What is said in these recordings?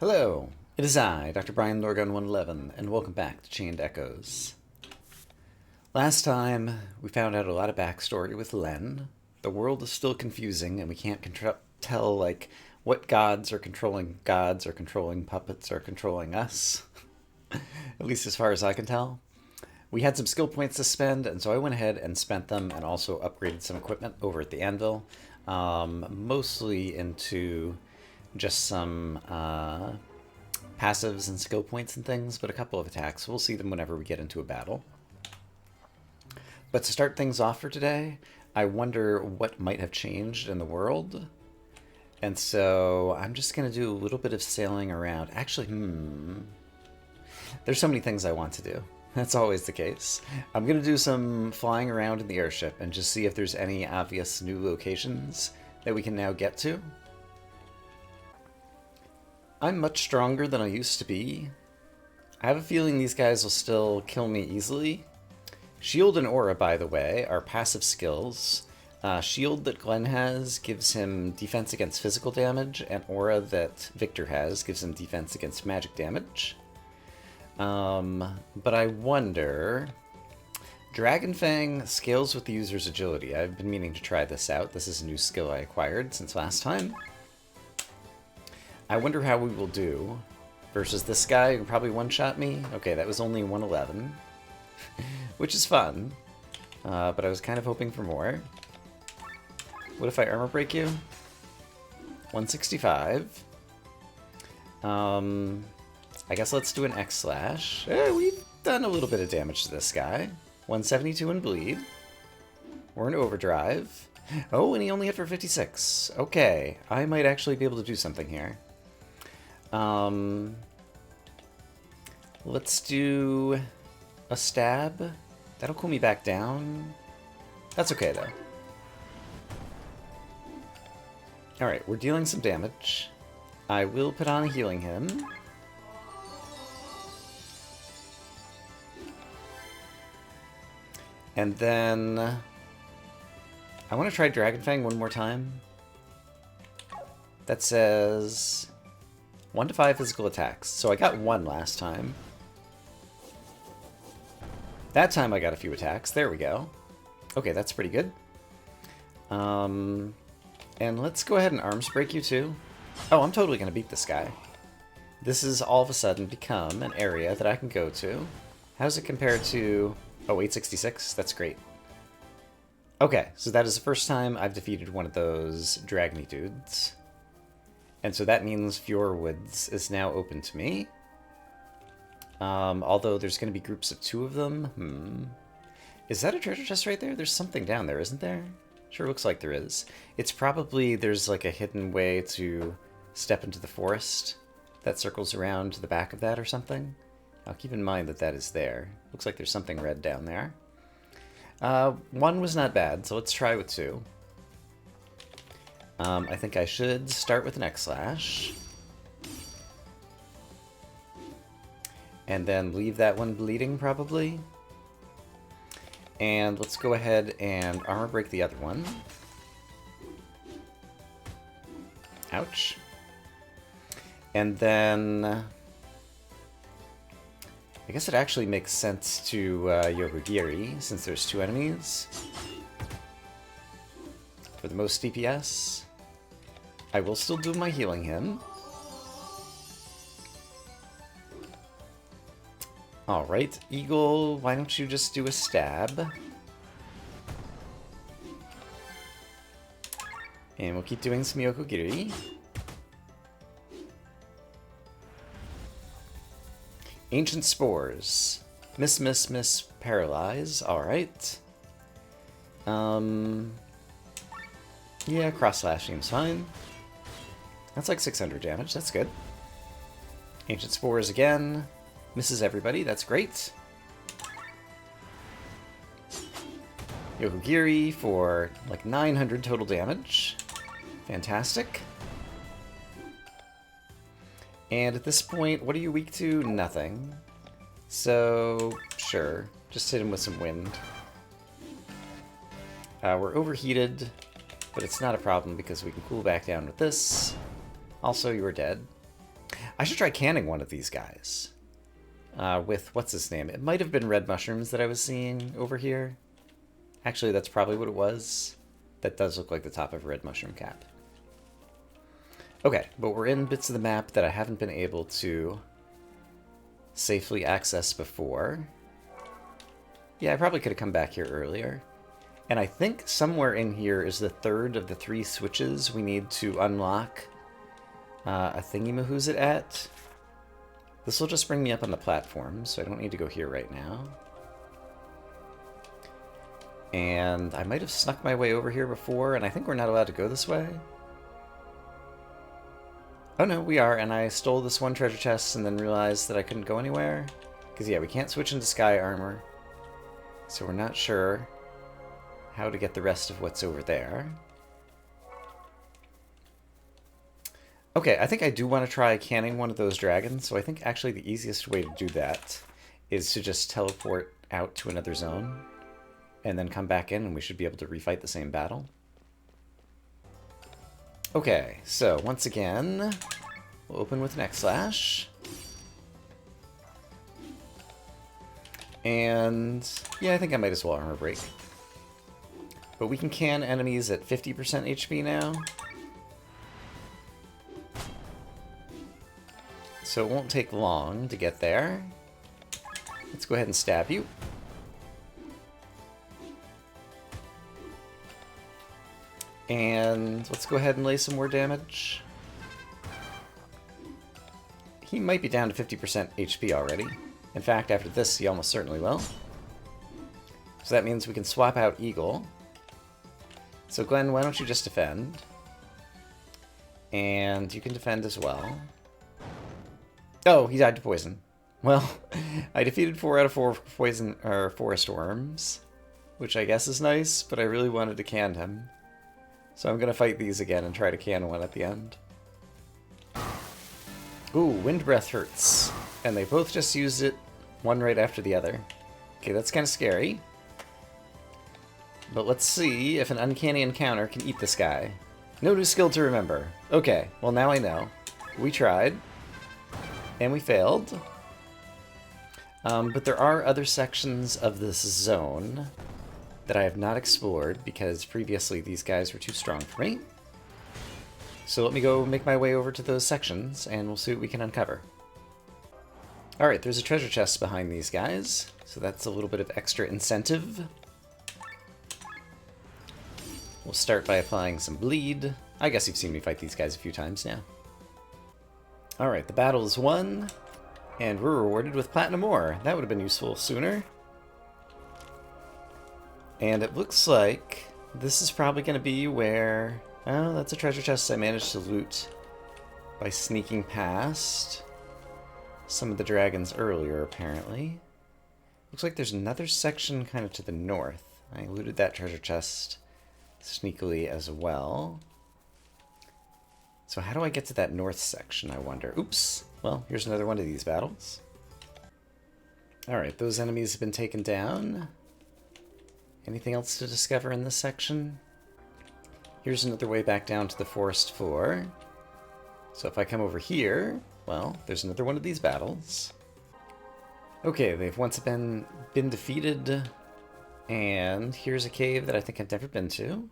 Hello, it is I, Dr. Brian Lorgon 111, and welcome back to Chained Echoes. Last time, we found out a lot of backstory with Len. The world is still confusing, and we can't tell, what gods or controlling puppets or controlling us. At least as far as I can tell. We had some skill points to spend, and so I went ahead and spent them and also upgraded some equipment over at the anvil. Mostly into just some passives and skill points and things, but a couple of attacks. We'll see them whenever we get into a battle. But to start things off for today, I wonder what might have changed in the world. And so I'm just going to do a little bit of sailing around. Actually, there's so many things I want to do. That's always the case. I'm going to do some flying around in the airship and just see if there's any obvious new locations that we can now get to. I'm much stronger than I used to be. I have a feeling these guys will still kill me easily. Shield and Aura, by the way, are passive skills. Shield that Glenn has gives him defense against physical damage, and Aura that Victor has gives him defense against magic damage. But I wonder... Dragon Fang scales with the user's agility. I've been meaning to try this out. This is a new skill I acquired since last time. I wonder how we will do versus this guy who probably one-shot me. Okay, that was only 111, which is fun, but I was kind of hoping for more. What if I armor break you? 165. I guess let's do an X-Slash. We've done a little bit of damage to this guy. 172 in bleed. We're in overdrive. Oh, and he only hit for 56. Okay, I might actually be able to do something here. Let's do a stab. That'll cool me back down. That's okay, though. Alright, we're dealing some damage. I will put on healing him. And then... I want to try Dragon Fang one more time. That says... 1 to 5 physical attacks. So I got 1 last time. That time I got a few attacks. There we go. Okay, that's pretty good. And let's go ahead and arms break you too. Oh, I'm totally going to beat this guy. This has all of a sudden become an area that I can go to. How's it compared to... Oh, 866? That's great. Okay, so that is the first time I've defeated one of those dragony dudes. And so that means Fjord Woods is now open to me. Although there's going to be groups of 2 of them. Is that a treasure chest right there? There's something down there, isn't there? Sure looks like there is. It's probably there's like a hidden way to step into the forest that circles around to the back of that or something. I'll keep in mind that that is there. Looks like there's something red down there. 1 was not bad, so let's try with 2. I think I should start with an X-Slash. And then leave that one bleeding, probably. And let's go ahead and armor break the other one. Ouch. And then... I guess it actually makes sense to Yokogiri, since there's 2 enemies. For the most DPS. I will still do my healing him. Alright, Eagle, why don't you just do a stab? And we'll keep doing some Yokogiri. Ancient Spores. Miss, Paralyze. Alright. Yeah, Cross Slash seems fine. That's like 600 damage, that's good. Ancient Spores again. Misses everybody, that's great. Yokogiri for like 900 total damage. Fantastic. And at this point, what are you weak to? Nothing. So, sure. Just hit him with some wind. We're overheated, but it's not a problem because we can cool back down with this. Also, you are dead. I should try canning one of these guys. With, what's his name? It might have been red mushrooms that I was seeing over here. Actually, that's probably what it was. That does look like the top of a red mushroom cap. Okay, but we're in bits of the map that I haven't been able to safely access before. Yeah, I probably could have come back here earlier. And I think somewhere in here is the third of the 3 switches we need to unlock a thingy-mahoo's it at. This will just bring me up on the platform, so I don't need to go here right now. And I might have snuck my way over here before, and I think we're not allowed to go this way. Oh no, we are, and I stole this one treasure chest and then realized that I couldn't go anywhere. Because yeah, we can't switch into sky armor. So we're not sure how to get the rest of what's over there. Okay, I think I do want to try canning one of those dragons, so I think actually the easiest way to do that is to just teleport out to another zone and then come back in and we should be able to refight the same battle. Okay, so once again, we'll open with an X-Slash. And yeah, I think I might as well armor break. But we can can enemies at 50% HP now. So it won't take long to get there. Let's go ahead and stab you. And let's go ahead and lay some more damage. He might be down to 50% HP already. In fact, after this, he almost certainly will. So that means we can swap out Eagle. So Glenn, why don't you just defend? And you can defend as well. Oh, he died to poison. Well, I defeated 4 out of 4 poison or forest worms, which I guess is nice, but I really wanted to can him. So I'm gonna fight these again and try to can one at the end. Ooh, wind breath hurts. And they both just used it, one right after the other. Okay, that's kind of scary. But let's see if an uncanny encounter can eat this guy. No new skill to remember. Okay, well now I know. We tried. And we failed. But there are other sections of this zone that I have not explored because previously these guys were too strong for me. So let me go make my way over to those sections and we'll see what we can uncover. Alright, there's a treasure chest behind these guys, so that's a little bit of extra incentive. We'll start by applying some bleed. I guess you've seen me fight these guys a few times now. Alright, the battle is won, and we're rewarded with platinum ore. That would have been useful sooner. And it looks like this is probably going to be where... Oh, that's a treasure chest I managed to loot by sneaking past some of the dragons earlier, apparently. Looks like there's another section kind of to the north. I looted that treasure chest sneakily as well. So how do I get to that north section, I wonder? Oops. Well, here's another one of these battles. Alright, those enemies have been taken down. Anything else to discover in this section? Here's another way back down to the forest floor. So if I come over here, well, there's another one of these battles. Okay, they've once been defeated. And here's a cave that I think I've never been to.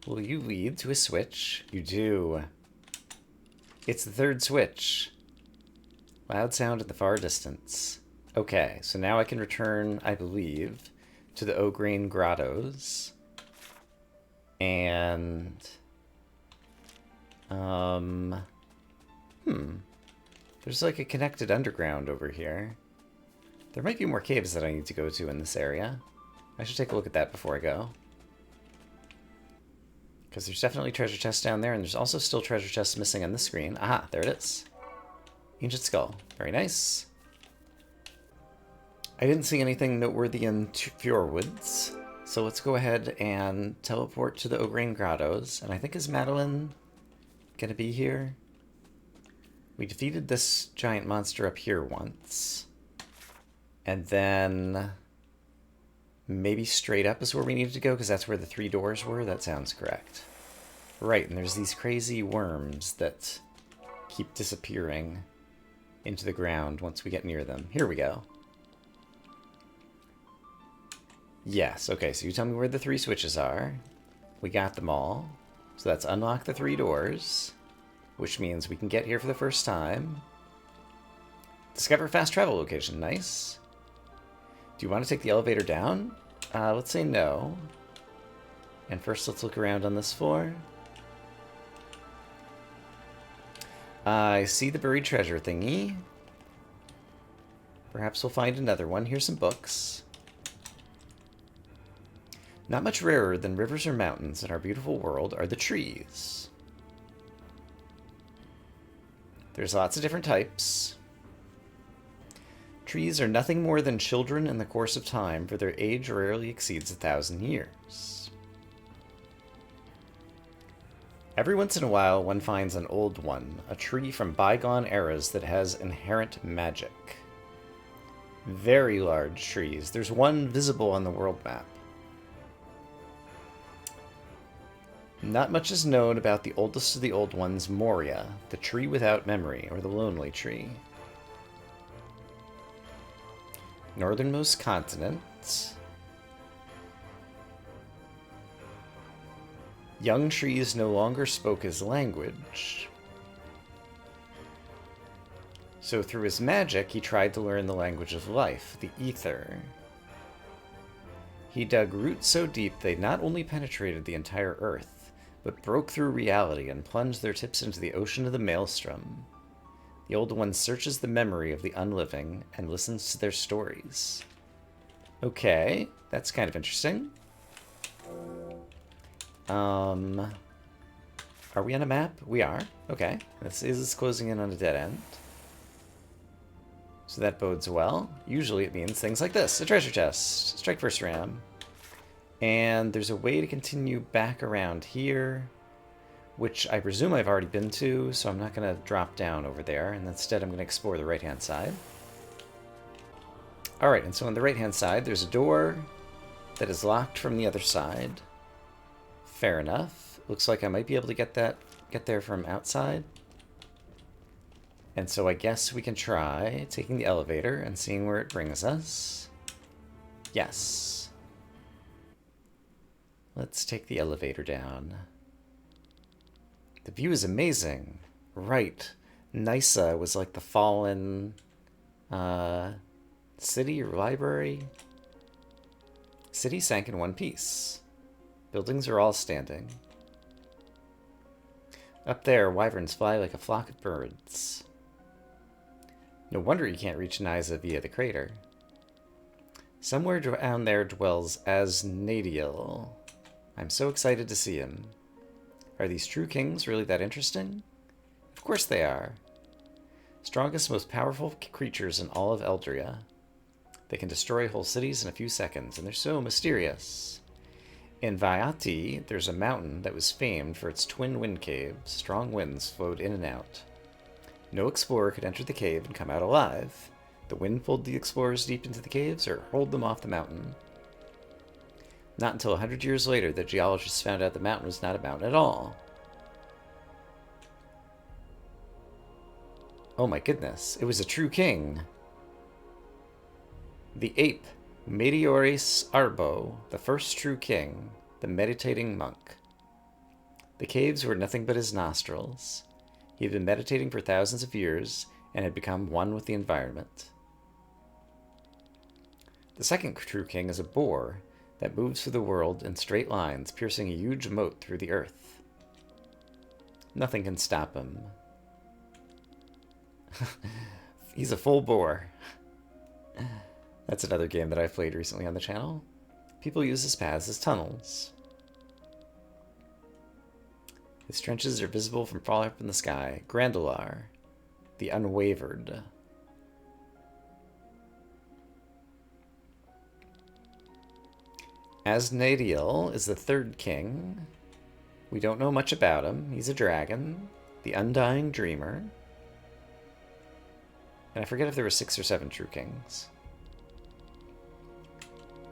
Will you lead to a switch? You do. It's the third switch. Loud sound in the far distance. Okay, so now I can return, I believe, to the O'Grain Grottos. And... There's like a connected underground over here. There might be more caves that I need to go to in this area. I should take a look at that before I go. Because there's definitely treasure chests down there, and there's also still treasure chests missing on this screen. Aha, there it is. Ancient Skull. Very nice. I didn't see anything noteworthy in Fjordwoods, so let's go ahead and teleport to the O'Grain Grottos. And I think, is Madeline gonna be here? We defeated this giant monster up here once. And then maybe straight up is where we needed to go, because that's where the 3 doors were. That sounds correct. Right, and there's these crazy worms that keep disappearing into the ground once we get near them. Here we go. Yes, okay, so you tell me where the 3 switches are. We got them all. So that's unlock the 3 doors, which means we can get here for the first time. Discover fast travel location, nice. Do you want to take the elevator down? Let's say no. And first let's look around on this floor. I see the buried treasure thingy. Perhaps we'll find another one. Here's some books. Not much rarer than rivers or mountains in our beautiful world are the trees. There's lots of different types. Trees are nothing more than children in the course of time, for their age rarely exceeds 1,000 years. Every once in a while, one finds an old one, a tree from bygone eras that has inherent magic. Very large trees. There's one visible on the world map. Not much is known about the oldest of the old ones, Moria, the tree without memory, or the lonely tree. Northernmost continent. Young trees no longer spoke his language. So through his magic, he tried to learn the language of life, the ether. He dug roots so deep they not only penetrated the entire earth, but broke through reality and plunged their tips into the ocean of the maelstrom. The old one searches the memory of the unliving and listens to their stories. Okay, that's kind of interesting. Are we on a map? We are. Okay, this is closing in on a dead end. So that bodes well. Usually it means things like this. A treasure chest. Strike first ram. And there's a way to continue back around here, which I presume I've already been to, so I'm not going to drop down over there, and instead I'm going to explore the right-hand side. Alright, and so on the right-hand side, there's a door that is locked from the other side. Fair enough. Looks like I might be able to get there from outside. And so I guess we can try taking the elevator and seeing where it brings us. Yes. Let's take the elevator down. The view is amazing. Right. Nysa was like the fallen city or library. City sank in one piece. Buildings are all standing. Up there, wyverns fly like a flock of birds. No wonder you can't reach Nysa via the crater. Somewhere down there dwells Asnadiel. I'm so excited to see him. Are these true kings really that interesting? Of course they are. Strongest, most powerful creatures in all of Eldria. They can destroy whole cities in a few seconds, and they're so mysterious. In Vayati, there's a mountain that was famed for its twin wind caves. Strong winds flowed in and out. No explorer could enter the cave and come out alive. The wind pulled the explorers deep into the caves or hurled them off the mountain. Not until 100 years later that geologists found out the mountain was not a mountain at all. Oh my goodness, it was a true king. The ape, Meteoris Arbo, the first true king, the meditating monk. The caves were nothing but his nostrils. He had been meditating for thousands of years and had become one with the environment. The second true king is a boar that moves through the world in straight lines, piercing a huge moat through the earth. Nothing can stop him. He's a full boar. That's another game that I've played recently on the channel. People use his paths as tunnels. His trenches are visible from far up in the sky. Grandular, the Unwavered. Asnadiel is the third king. We don't know much about him. He's a dragon, the Undying Dreamer. And I forget if there were 6 or 7 true kings.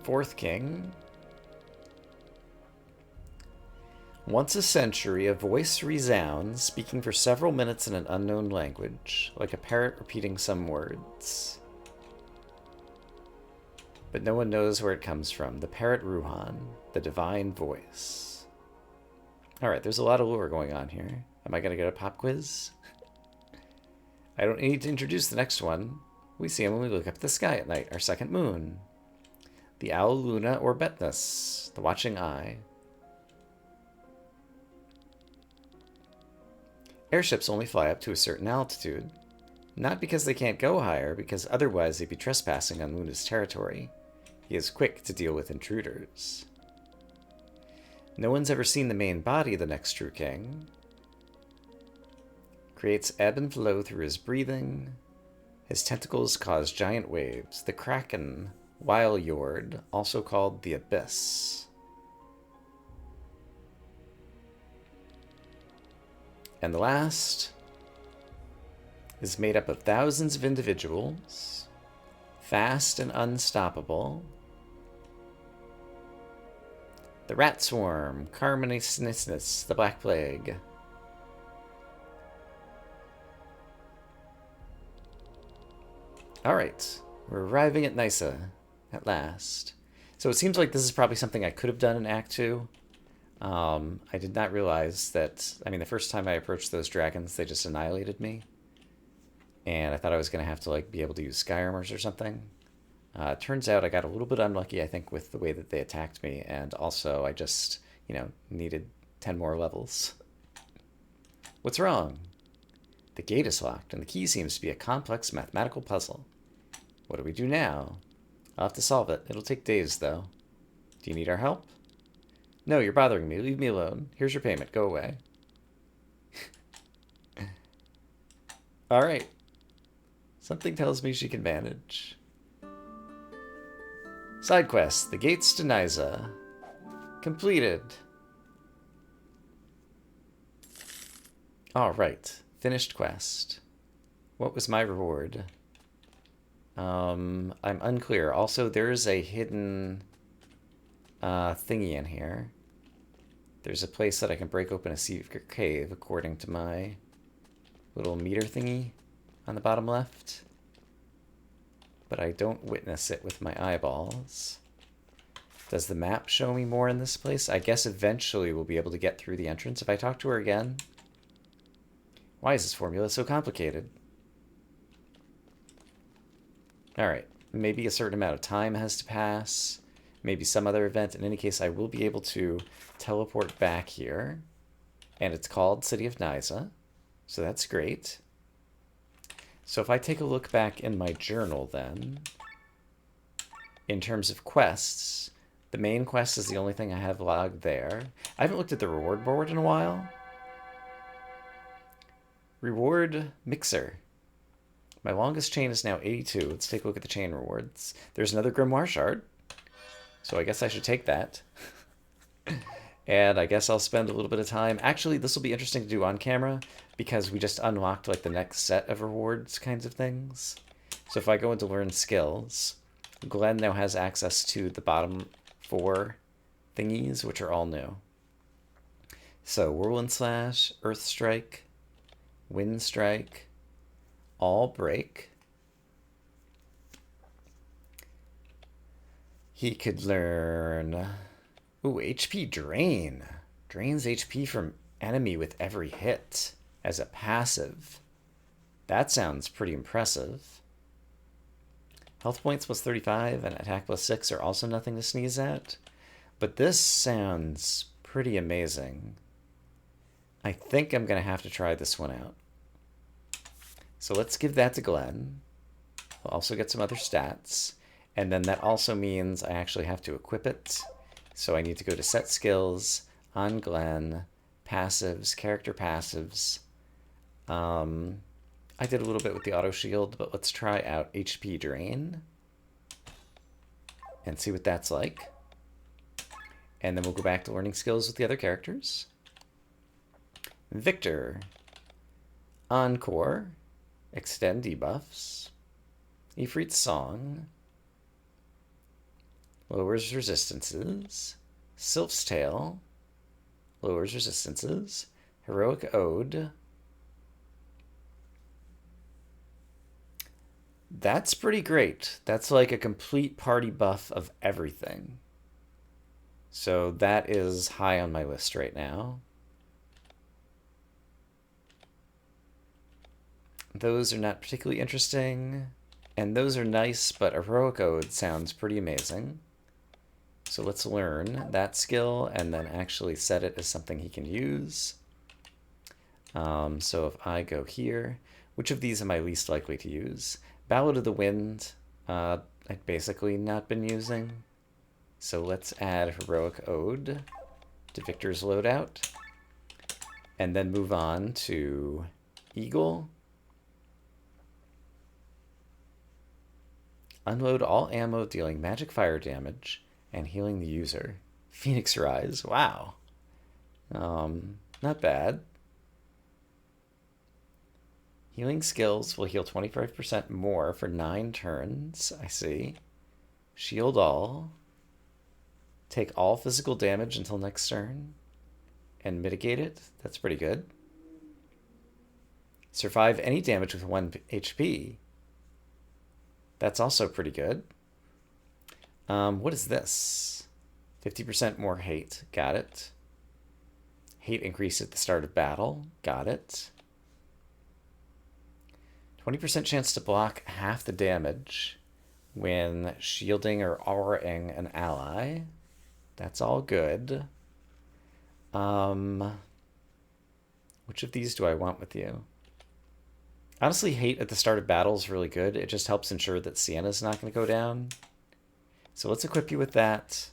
Fourth king. Once a century, a voice resounds, speaking for several minutes in an unknown language, like a parrot repeating some words. But no one knows where it comes from. The parrot Ruhan, the divine voice. Alright, there's a lot of lore going on here. Am I going to get a pop quiz? I don't need to introduce the next one. We see him when we look up at the sky at night, our second moon. The owl Luna or Betnus, the watching eye. Airships only fly up to a certain altitude. Not because they can't go higher, because otherwise they'd be trespassing on Luna's territory. He is quick to deal with intruders. No one's ever seen the main body of the next true king. Creates ebb and flow through his breathing. His tentacles cause giant waves. The Kraken, Wiljord, also called the Abyss. And the last is made up of thousands of individuals, fast and unstoppable. The Rat Swarm, Carmenisnis, the Black Plague. Alright, we're arriving at Nysa at last. So it seems like this is probably something I could have done in Act 2. I did not realize that, the first time I approached those dragons, they just annihilated me. And I thought I was going to have to, be able to use sky armors or something. Turns out I got a little bit unlucky, I think, with the way that they attacked me. And also, I just, needed 10 more levels. What's wrong? The gate is locked, and the key seems to be a complex mathematical puzzle. What do we do now? I'll have to solve it. It'll take days, though. Do you need our help? No, you're bothering me. Leave me alone. Here's your payment. Go away. Alright. Something tells me she can manage. Side quest. The Gates to Nysa. Completed. Alright. Finished quest. What was my reward? I'm unclear. Also, there's a hidden thingy in here. There's a place that I can break open a secret cave, according to my little meter thingy on the bottom left. But I don't witness it with my eyeballs. Does the map show me more in this place? I guess eventually we'll be able to get through the entrance if I talk to her again. Why is this formula so complicated? Alright, maybe a certain amount of time has to pass. Maybe some other event. In any case, I will be able to teleport back here. And it's called City of Nysa. So that's great. So if I take a look back in my journal then, in terms of quests, the main quest is the only thing I have logged there. I haven't looked at the reward board in a while. Reward Mixer. My longest chain is now 82. Let's take a look at the chain rewards. There's another Grimoire Shard. So I guess I should take that. And I guess I'll spend a little bit of time. Actually, this will be interesting to do on camera because we just unlocked the next set of rewards kinds of things. So if I go into learn skills, Glenn now has access to the bottom 4 thingies, which are all new. So Whirlwind Slash, Earth Strike, Wind Strike, All Break. He could learn... Ooh, HP Drain. Drains HP from enemy with every hit as a passive. That sounds pretty impressive. Health points plus 35 and attack plus 6 are also nothing to sneeze at. But this sounds pretty amazing. I think I'm going to have to try this one out. So let's give that to Glenn. We'll also get some other stats. And then that also means I actually have to equip it. So I need to go to Set Skills, on Glenn, Passives, Character Passives. I did a little bit with the Auto Shield, but let's try out HP Drain. And see what that's like. And then we'll go back to learning skills with the other characters. Victor. Encore. Extend debuffs. Ifrit's Song. Lowers resistances. Sylph's Tail. lowers resistances. Heroic Ode. That's pretty great. That's like a complete party buff of everything. So that is high on my list right now. Those are not particularly interesting. And those are nice, but a Heroic Ode sounds pretty amazing. So let's learn that skill and then actually set it as something he can use. So if I go here, which of these am I least likely to use? Ballad of the Wind, I've basically not been using. So let's add Heroic Ode to Victor's loadout. And then move on to Eagle. Unload all ammo dealing magic fire damage and healing the user. Phoenix Rise, wow. Not bad. Healing skills will heal 25% more for 9 turns, I see. Shield all. Take all physical damage until next turn. And mitigate it, that's pretty good. Survive any damage with 1 HP. That's also pretty good. What is this? 50% more hate, got it. Hate increase at the start of battle, got it. 20% chance to block half the damage when shielding or auraing an ally. That's all good. Which of these do I want with you? Honestly, hate at the start of battle is really good. It just helps ensure that Sienna's not going to go down. So let's equip you with that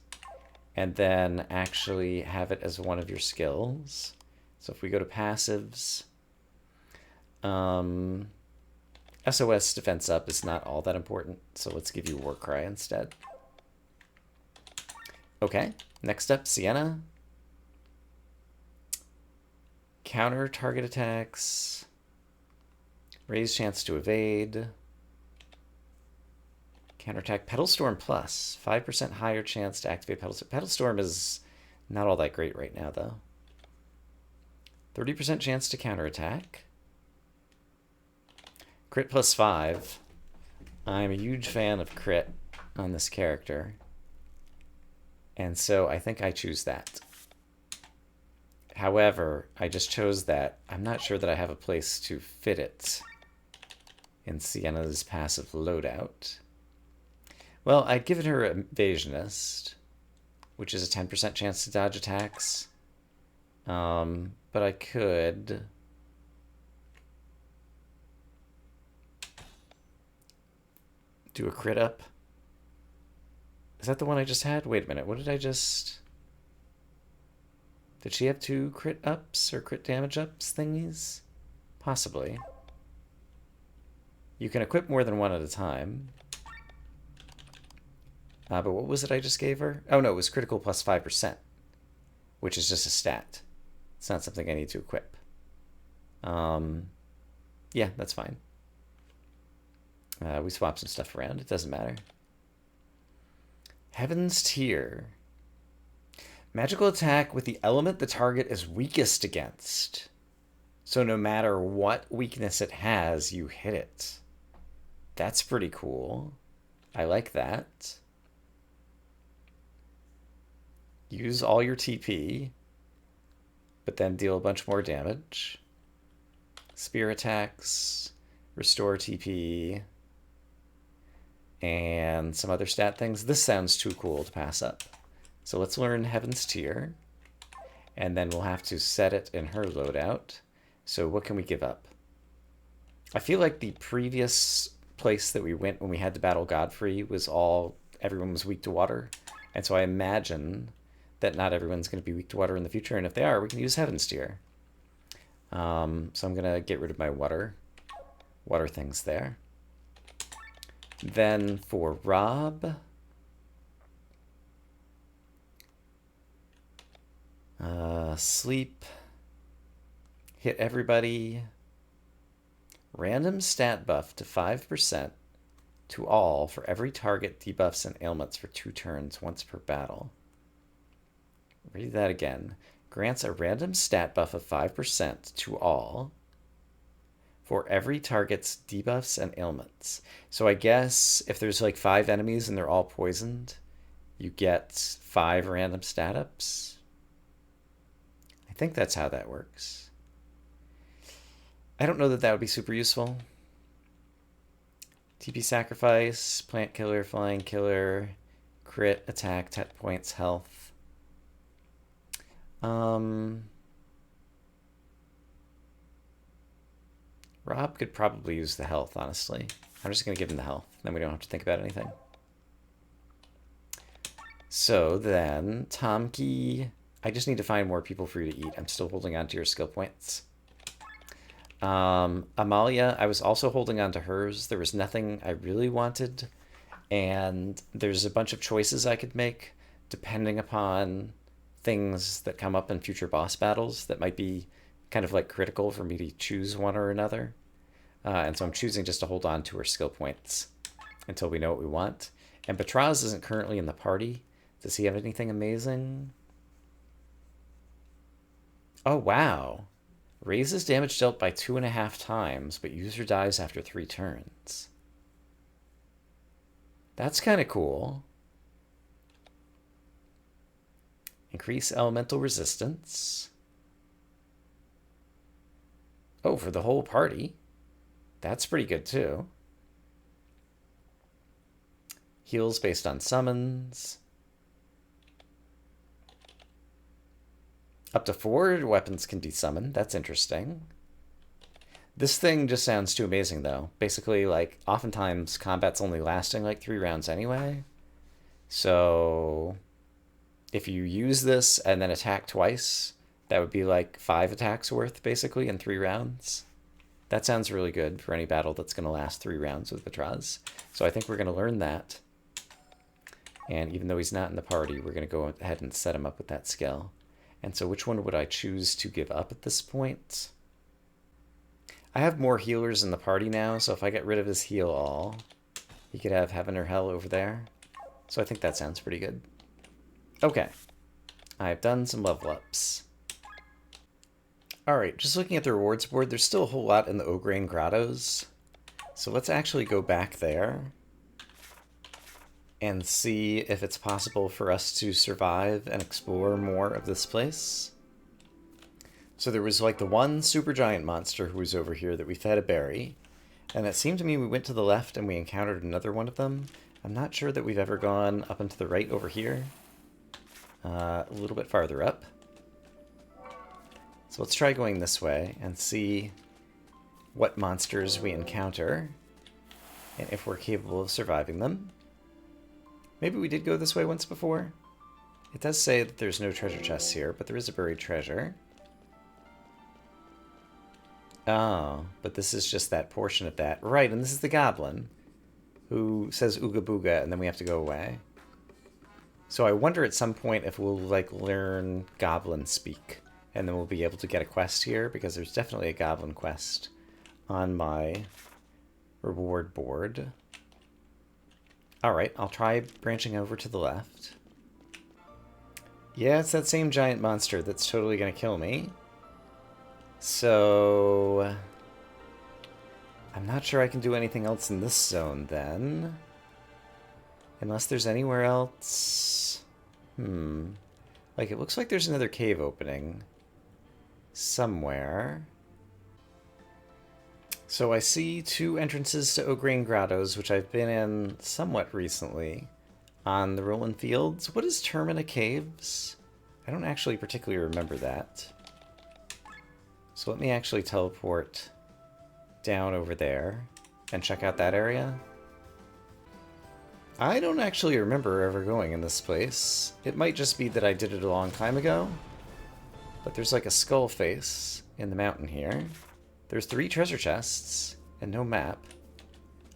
and then actually have it as one of your skills. So if we go to passives, SOS defense up is not all that important, so let's give you Warcry instead. Okay, next up, Sienna. Counter target attacks. Raise chance to evade. Counterattack Petal Storm Plus. 5% higher chance to activate Petal Storm. Petal Storm is not all that great right now, though. 30% chance to counterattack. Crit plus 5. I'm a huge fan of crit on this character. And so I think I choose that. However, I just chose that. I'm not sure that I have a place to fit it in Sienna's passive loadout. Well, I'd given her Evasionist, which is a 10% chance to dodge attacks. But I could do a crit up. Is that the one I just had? Wait a minute, what did I just... Did she have 2 crit ups or crit damage ups thingies? Possibly. You can equip more than one at a time. But what was it I just gave her? Oh no, it was critical plus 5%, which is just a stat. It's not something I need to equip. Yeah, that's fine. We swap some stuff around. It doesn't matter. Heaven's Tier. Magical attack with the element the target is weakest against. So no matter what weakness it has, you hit it. That's pretty cool. I like that. Use all your TP, but then deal a bunch more damage. Spear attacks, restore TP, and some other stat things. This sounds too cool to pass up. So let's learn Heaven's Tier, and then we'll have to set it in her loadout. So what can we give up? I feel like the previous place that we went when we had to battle Godfrey was all, everyone was weak to water. And so I imagine that not everyone's going to be weak to water in the future, and if they are, we can use Heaven's Tier. So I'm going to get rid of my water things there. Then for Rob, sleep, hit everybody, random stat buff to 5% to all for every target debuffs and ailments for 2 turns once per battle. Read that again. Grants a random stat buff of 5% to all for every target's debuffs and ailments. So I guess if there's like 5 enemies and they're all poisoned, you get 5 random stat ups. I think that's how that works. I don't know that that would be super useful. TP Sacrifice, Plant Killer, Flying Killer, Crit, Attack, 10 points, Health. Rob could probably use the health, honestly. I'm just going to give him the health. Then we don't have to think about anything. So then, Tomki, I just need to find more people for you to eat. I'm still holding on to your skill points. Amalia, I was also holding on to hers. There was nothing I really wanted. And there's a bunch of choices I could make depending upon things that come up in future boss battles that might be kind of like critical for me to choose one or another. And so I'm choosing just to hold on to her skill points until we know what we want. And Batraz isn't currently in the party. Does he have anything amazing? Oh, wow. Raises damage dealt by 2.5 times, but user dies after 3 turns. That's kind of cool. Increase elemental resistance. Oh, for the whole party. That's pretty good too. Heals based on summons. Up to 4 weapons can be summoned. That's interesting. This thing just sounds too amazing though. Basically, like, oftentimes combat's only lasting like 3 rounds anyway. So if you use this and then attack twice, that would be like 5 attacks worth basically in 3 rounds. That sounds really good for any battle that's going to last 3 rounds with Batraz. So I think we're going to learn that. And even though he's not in the party, we're going to go ahead and set him up with that skill. And so which one would I choose to give up at this point? I have more healers in the party now, so if I get rid of his heal all, he could have Heaven or Hell over there. So I think that sounds pretty good. Okay. I've done some level ups. Alright, just looking at the rewards board, there's still a whole lot in the Ograin Grottos. So let's actually go back there and see if it's possible for us to survive and explore more of this place. So there was like the one super giant monster who was over here that we fed a berry. And it seemed to me we went to the left and we encountered another one of them. I'm not sure that we've ever gone up and to the right over here. A little bit farther up. So let's try going this way and see what monsters we encounter and if we're capable of surviving them. Maybe we did go this way once before. It does say that there's no treasure chests here, but there is a buried treasure. Oh, but this is just that portion of that. Right, and this is the goblin who says ooga booga, and then we have to go away. So I wonder at some point if we'll, like, learn goblin speak, and then we'll be able to get a quest here, because there's definitely a goblin quest on my reward board. Alright, I'll try branching over to the left. Yeah, it's that same giant monster that's totally gonna kill me. So I'm not sure I can do anything else in this zone then. Unless there's anywhere else. Like, it looks like there's another cave opening somewhere. So I see 2 entrances to Ograin Grottos, which I've been in somewhat recently on the Rolling Fields. What is Termina Caves? I don't actually particularly remember that. So let me actually teleport down over there and check out that area. I don't actually remember ever going in this place. It might just be that I did it a long time ago. But there's like a skull face in the mountain here. There's 3 treasure chests and no map.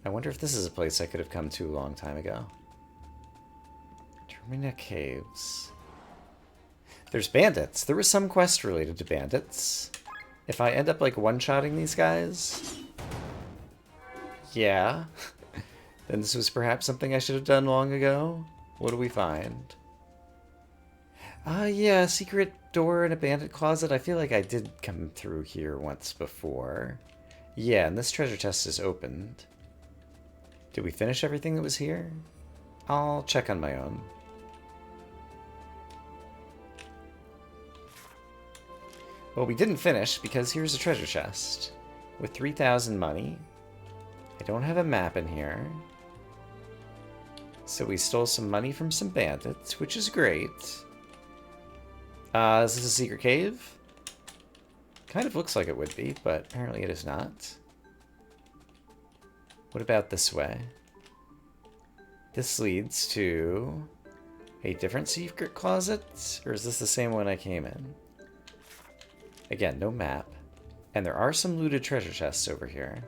I wonder if this is a place I could have come to a long time ago. Termina Caves. There's bandits. There was some quest related to bandits. If I end up like one-shotting these guys, yeah, then this was perhaps something I should have done long ago. What do we find? Yeah, secret door in a bandit closet. I feel like I did come through here once before. Yeah, and this treasure chest is opened. Did we finish everything that was here? I'll check on my own. Well, we didn't finish because here's a treasure chest with 3,000 money. I don't have a map in here. So we stole some money from some bandits, which is great. Is this a secret cave? Kind of looks like it would be, but apparently it is not. What about this way? This leads to a different secret closet? Or is this the same one I came in? Again, no map. And there are some looted treasure chests over here.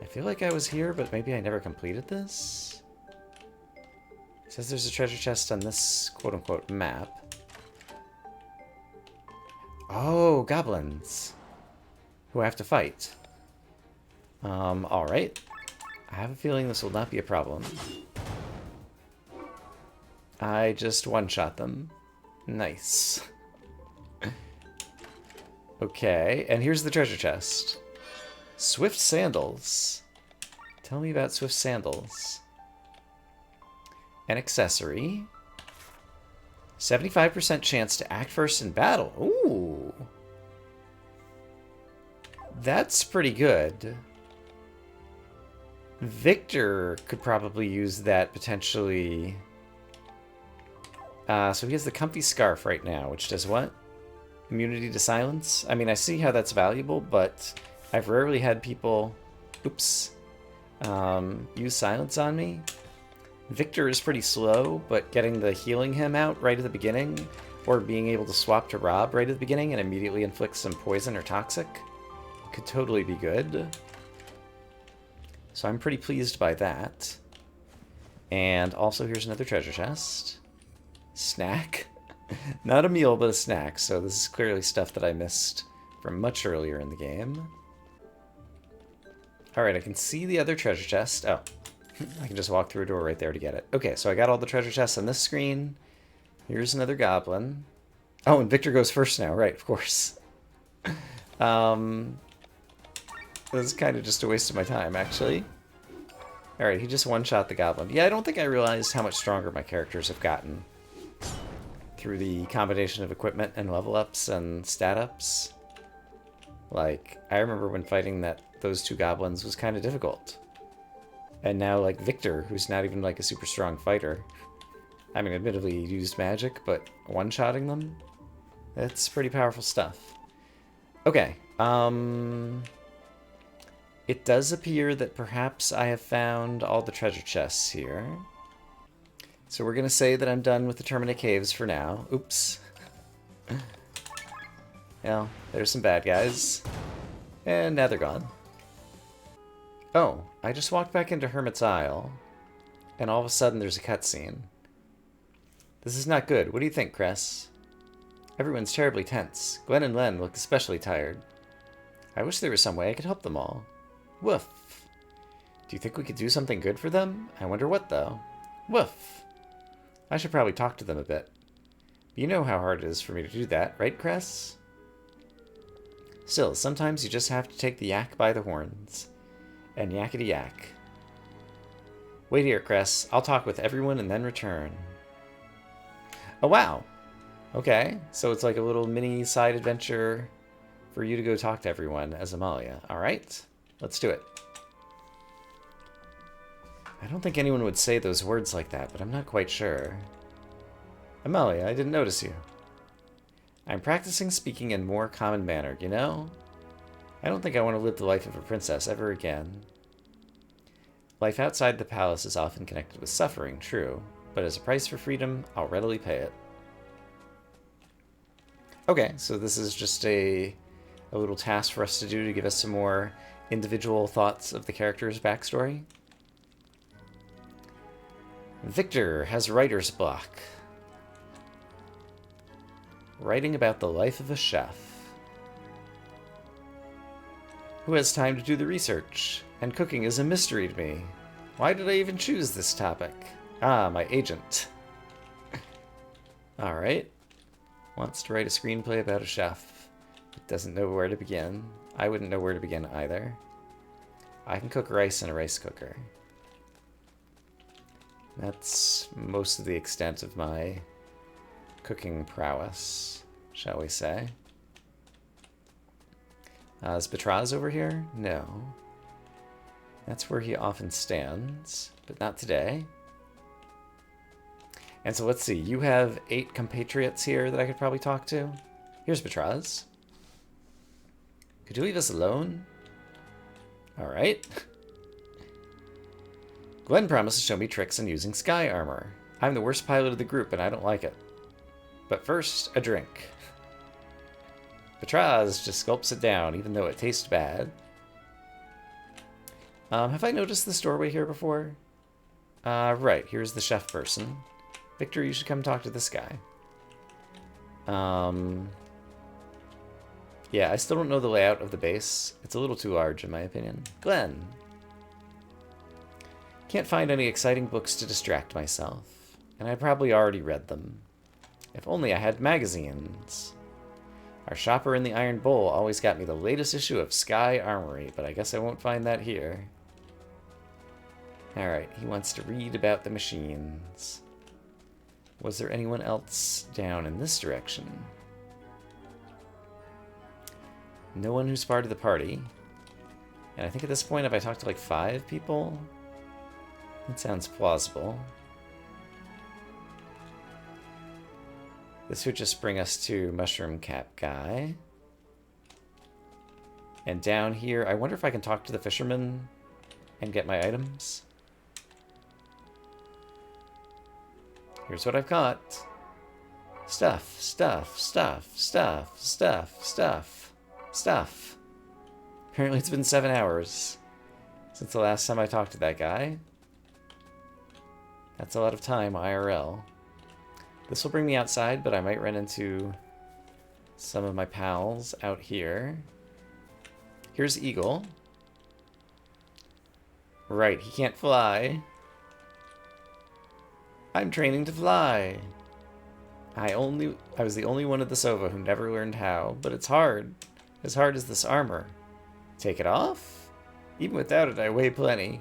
I feel like I was here, but maybe I never completed this? It says there's a treasure chest on this quote-unquote map. Oh, goblins. Who I have to fight. Alright. I have a feeling this will not be a problem. I just one-shot them. Nice. Okay, and here's the treasure chest. Swift sandals. Tell me about swift sandals. An accessory. 75% chance to act first in battle. Ooh. That's pretty good. Victor could probably use that potentially. So he has the comfy scarf right now, which does what? Immunity to silence? I mean, I see how that's valuable, but I've rarely had people, oops, use silence on me. Victor is pretty slow, but getting the healing him out right at the beginning, or being able to swap to Rob right at the beginning and immediately inflict some poison or toxic, could totally be good. So I'm pretty pleased by that. And also here's another treasure chest. Snack. Not a meal, but a snack, so this is clearly stuff that I missed from much earlier in the game. Alright, I can see the other treasure chest. Oh, I can just walk through a door right there to get it. Okay, so I got all the treasure chests on this screen. Here's another goblin. Oh, and Victor goes first now, right, of course. This is kind of just a waste of my time, actually. Alright, he just one-shot the goblin. Yeah, I don't think I realized how much stronger my characters have gotten through the combination of equipment and level ups and stat ups. Like, I remember when fighting those two goblins was kind of difficult. And now, like, Victor, who's not even, like, a super strong fighter. I mean, admittedly, he used magic, but one-shotting them? That's pretty powerful stuff. Okay, it does appear that perhaps I have found all the treasure chests here. So we're going to say that I'm done with the Terminate Caves for now. Oops. Well, there's some bad guys. And now they're gone. Oh, I just walked back into Hermit's Isle. And all of a sudden there's a cutscene. This is not good. What do you think, Cress? Everyone's terribly tense. Glenn and Len look especially tired. I wish there was some way I could help them all. Woof. Do you think we could do something good for them? I wonder what, though. Woof. I should probably talk to them a bit. You know how hard it is for me to do that, right, Cress? Still, sometimes you just have to take the yak by the horns. And yakety yak. Wait here, Cress. I'll talk with everyone and then return. Oh, wow. Okay, so it's like a little mini side adventure for you to go talk to everyone as Amalia. Alright, let's do it. I don't think anyone would say those words like that, but I'm not quite sure. Amalia, I didn't notice you. I'm practicing speaking in more common manner, you know? I don't think I want to live the life of a princess ever again. Life outside the palace is often connected with suffering, true, but as a price for freedom, I'll readily pay it. Okay, so this is just a little task for us to do to give us some more individual thoughts of the character's backstory. Victor has writer's block. Writing about the life of a chef. Who has time to do the research? And cooking is a mystery to me. Why did I even choose this topic? Ah, my agent. Alright. wants to write a screenplay about a chef. But doesn't know where to begin. I wouldn't know where to begin either. I can cook rice in a rice cooker. That's most of the extent of my cooking prowess, shall we say. Is Batraz over here? No. That's where he often stands, but not today. And so let's see, you have 8 compatriots here that I could probably talk to. Here's Batraz. Could you leave us alone? Alright. Glenn promised to show me tricks in using sky armor. I'm the worst pilot of the group and I don't like it. But first, a drink. Batraz just gulps it down, even though it tastes bad. Have I noticed this doorway here before? Right, here's the chef person. Victor, you should come talk to this guy. Yeah, I still don't know the layout of the base. It's a little too large, in my opinion. Glenn. Can't find any exciting books to distract myself. And I probably already read them. If only I had magazines. Our shopper in the Iron Bowl always got me the latest issue of Sky Armory, but I guess I won't find that here. Alright, he wants to read about the machines. Was there anyone else down in this direction? No one who's part of the party. And I think at this point, have I talked to like 5 people? That sounds plausible. This would just bring us to Mushroom Cap Guy. And down here, I wonder if I can talk to the fisherman and get my items. Here's what I've got. Stuff, stuff, stuff, stuff, stuff, stuff, stuff. Apparently it's been 7 hours since the last time I talked to that guy. That's a lot of time, IRL. This will bring me outside, but I might run into some of my pals out here. Here's Eagle. Right, he can't fly. I'm training to fly. I was the only one at the Sova who never learned how, but it's hard. As hard as this armor. Take it off? Even without it, I weigh plenty.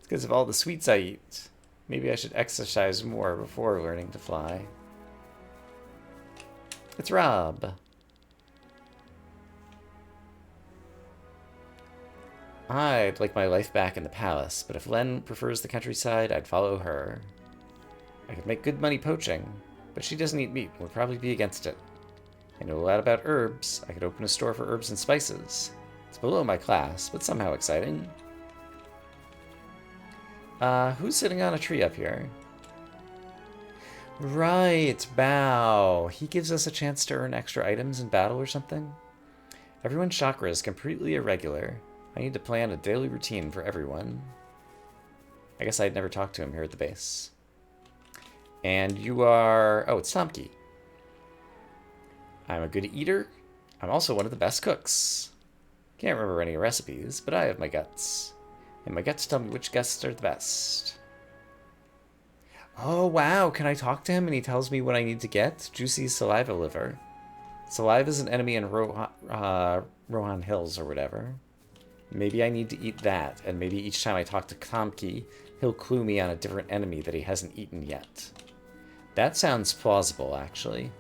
It's because of all the sweets I eat. Maybe I should exercise more before learning to fly. It's Rob. I'd like my life back in the palace, but if Len prefers the countryside, I'd follow her. I could make good money poaching, but she doesn't eat meat and would probably be against it. I know a lot about herbs. I could open a store for herbs and spices. It's below my class, but somehow exciting. Who's sitting on a tree up here? Right, Bao. He gives us a chance to earn extra items in battle or something. Everyone's chakra is completely irregular. I need to plan a daily routine for everyone. I guess I'd never talked to him here at the base. And you are... Oh, it's Tomki. I'm a good eater. I'm also one of the best cooks. Can't remember any recipes, but I have my guts. And my guts tell me which guts are the best. Oh, wow. Can I talk to him and he tells me what I need to get? Juicy saliva liver. Saliva is an enemy in Rohan Hills or whatever. Maybe I need to eat that, and maybe each time I talk to Tomki, he'll clue me on a different enemy that he hasn't eaten yet. That sounds plausible, actually.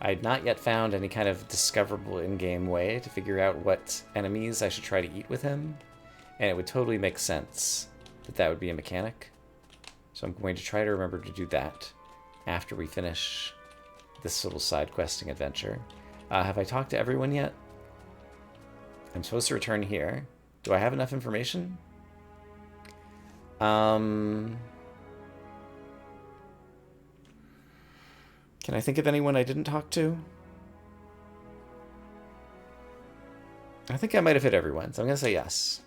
I'd not yet found any kind of discoverable in-game way to figure out what enemies I should try to eat with him, and it would totally make sense that that would be a mechanic. So I'm going to try to remember to do that after we finish this little side questing adventure. Have I talked to everyone yet? I'm supposed to return here. Do I have enough information? Can I think of anyone I didn't talk to? I think I might have hit everyone, so I'm going to say yes.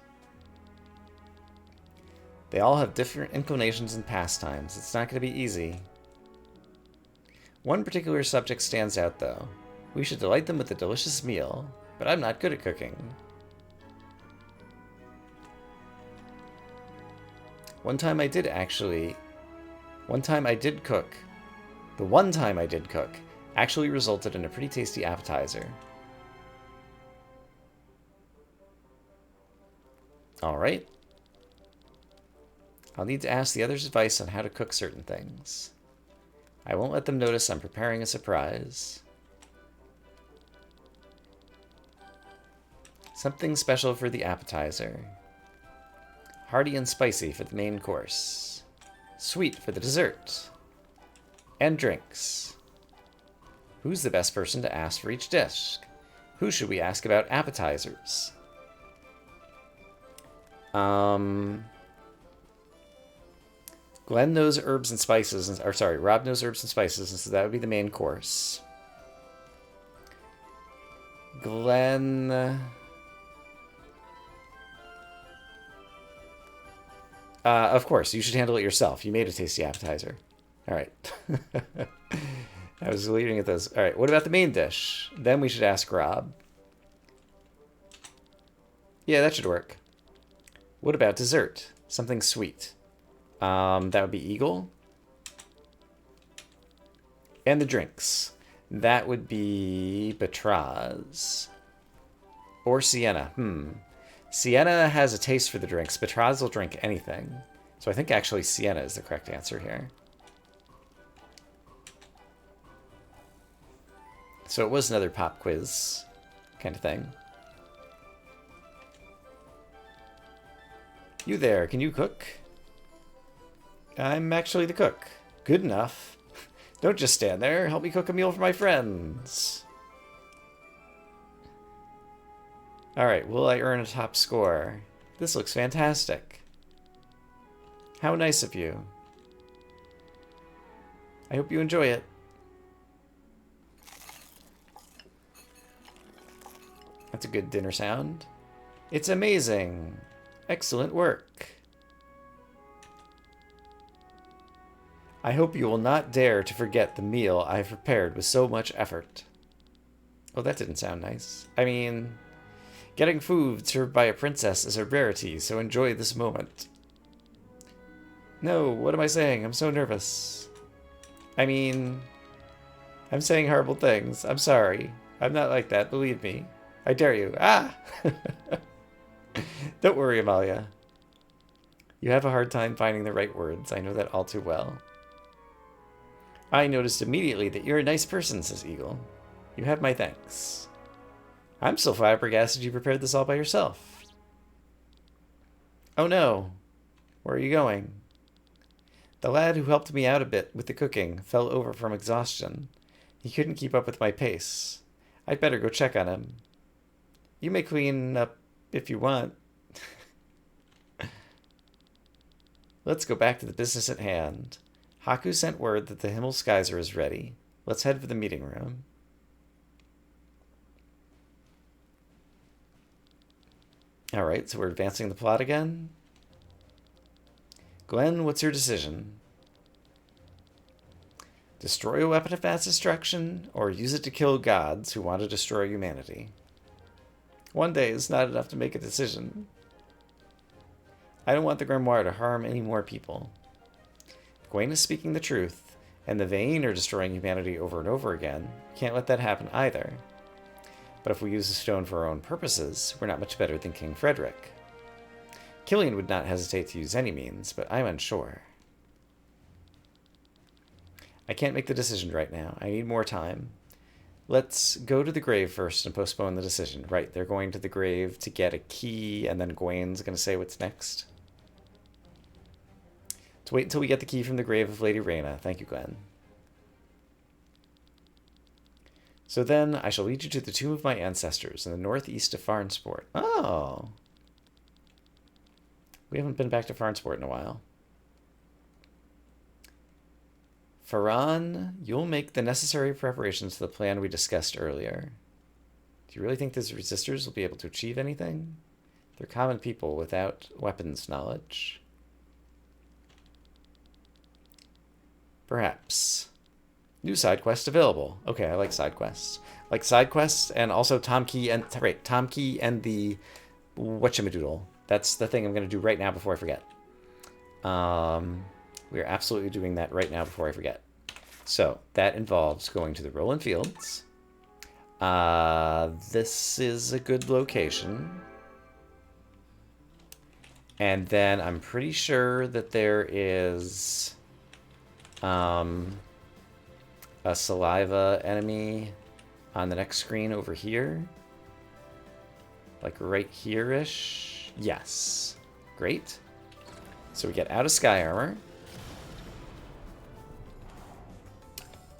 They all have different inclinations and pastimes. It's not going to be easy. One particular subject stands out, though. We should delight them with a delicious meal, but I'm not good at cooking. One time I did cook. The one time I did cook, actually resulted in a pretty tasty appetizer. Alright. I'll need to ask the others' advice on how to cook certain things. I won't let them notice I'm preparing a surprise. Something special for the appetizer. Hearty and spicy for the main course. Sweet for the dessert. And drinks. Who's the best person to ask for each dish? Who should we ask about appetizers? Glenn knows herbs and spices, or sorry, Rob knows herbs and spices, and so that would be the main course. Glenn... of course, you should handle it yourself. You made a tasty appetizer. All right. I was leaving at those. All right, what about the main dish? Then we should ask Rob. Yeah, that should work. What about dessert? Something sweet. That would be Eagle. And the drinks. That would be Batraz. Or Sienna. Sienna has a taste for the drinks. Batraz will drink anything. So I think actually Sienna is the correct answer here. So it was another pop quiz kind of thing. You there, can you cook? I'm actually the cook. Good enough. Don't just stand there. Help me cook a meal for my friends. Alright, will I earn a top score? This looks fantastic. How nice of you. I hope you enjoy it. That's a good dinner sound. It's amazing. Excellent work. I hope you will not dare to forget the meal I have prepared with so much effort. Oh, that didn't sound nice. I mean, getting food served by a princess is a rarity, so enjoy this moment. No, what am I saying? I'm so nervous. I mean, I'm saying horrible things. I'm sorry. I'm not like that, believe me. I dare you. Ah! Don't worry, Amalia. You have a hard time finding the right words. I know that all too well. I noticed immediately that you're a nice person, says Eagle. You have my thanks. I'm so flabbergasted you prepared this all by yourself. Oh no. Where are you going? The lad who helped me out a bit with the cooking fell over from exhaustion. He couldn't keep up with my pace. I'd better go check on him. You may clean up if you want. Let's go back to the business at hand. Haku sent word that the Himmelskaiser is ready. Let's head for the meeting room. Alright, so we're advancing the plot again. Glenn, what's your decision? Destroy a weapon of mass destruction, or use it to kill gods who want to destroy humanity? One day is not enough to make a decision. I don't want the grimoire to harm any more people. Gwen is speaking the truth, and the Vayne are destroying humanity over and over again. Can't let that happen either. But if we use the stone for our own purposes, we're not much better than King Frederick. Killian would not hesitate to use any means, but I'm unsure. I can't make the decision right now. I need more time. Let's go to the grave first and postpone the decision. Right, they're going to the grave to get a key, and then Gwen's going to say what's next. To wait until we get the key from the grave of Lady Reyna. Thank you, Glenn. So then, I shall lead you to the tomb of my ancestors in the northeast of Farnsport. Oh! We haven't been back to Farnsport in a while. Farran, you'll make the necessary preparations to the plan we discussed earlier. Do you really think those resistors will be able to achieve anything? They're common people without weapons knowledge. Perhaps. New side quest available. Okay, I like side quests. Like side quests, and also Tom Key and the whatchamadoodle. That's the thing I'm going to do right now before I forget. We are absolutely doing that right now before I forget. So that involves going to the rolling fields. This is a good location. And then I'm pretty sure that there is a saliva enemy on the next screen over here. Like right here-ish. Yes. Great. So we get out of Sky Armor.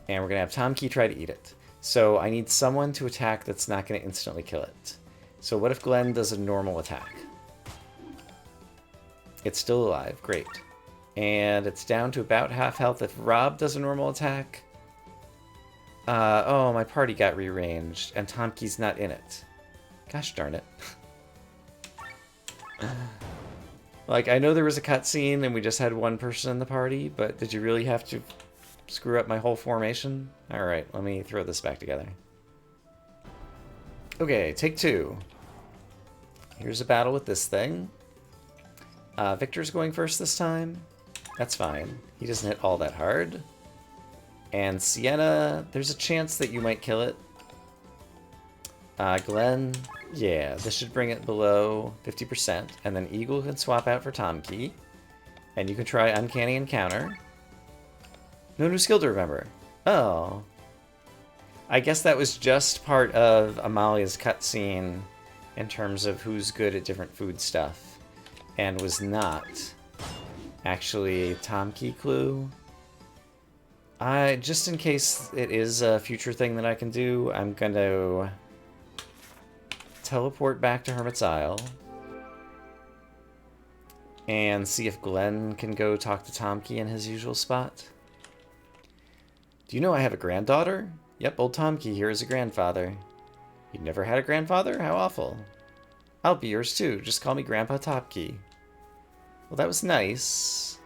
And we're going to have Tom Key try to eat it. So I need someone to attack that's not going to instantly kill it. So what if Glenn does a normal attack? It's still alive. Great. And it's down to about half health if Rob does a normal attack. Oh, my party got rearranged, and Tom Key's not in it. Gosh darn it. Like, I know there was a cutscene and we just had one person in the party, but did you really have to screw up my whole formation? Alright, let me throw this back together. Okay, take 2. Here's a battle with this thing. Victor's going first this time. That's fine. He doesn't hit all that hard. And Sienna, there's a chance that you might kill it. Glenn, yeah, this should bring it below 50%. And then Eagle can swap out for Tom Key. And you can try Uncanny Encounter. No new skill to remember. Oh. I guess that was just part of Amalia's cutscene in terms of who's good at different food stuff. And was not actually a Tom Key clue. Just in case it is a future thing that I can do, I'm going to teleport back to Hermit's Isle and see if Glenn can go talk to Tom Key in his usual spot. Do you know I have a granddaughter? Yep, old Tom Key here is a grandfather. You never had a grandfather? How awful. I'll be yours too. Just call me Grandpa Topkey. Well, that was nice.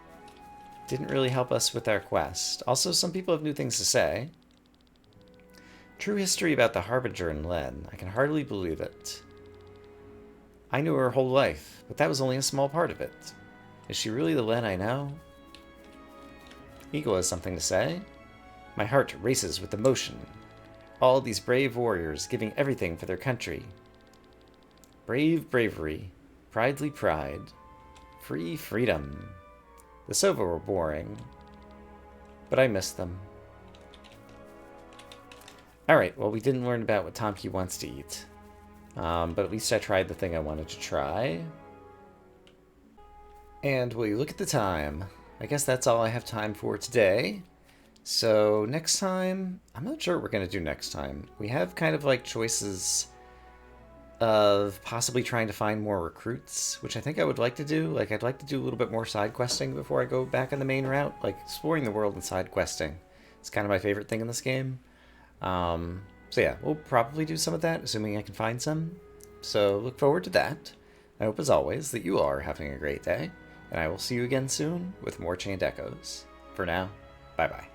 Didn't really help us with our quest. Also, some people have new things to say. True history about the Harbinger and Len. I can hardly believe it. I knew her whole life, but that was only a small part of it. Is she really the Len I know? Eagle has something to say. My heart races with emotion. All these brave warriors giving everything for their country. Brave bravery. Pridely pride. Free freedom. The Sova were boring, but I missed them. Alright, well, we didn't learn about what Tom Key wants to eat. But at least I tried the thing I wanted to try. And will you look at the time? I guess that's all I have time for today. So next time, I'm not sure what we're going to do next time. We have kind of like choices of possibly trying to find more recruits, which I think I would like to do. Like, I'd like to do a little bit more side questing before I go back on the main route. Like, exploring the world and side questing. It's kind of my favorite thing in this game. So yeah, we'll probably do some of that, assuming I can find some. So look forward to that. I hope, as always, that you are having a great day, and I will see you again soon with more Chained Echoes. For now, bye-bye.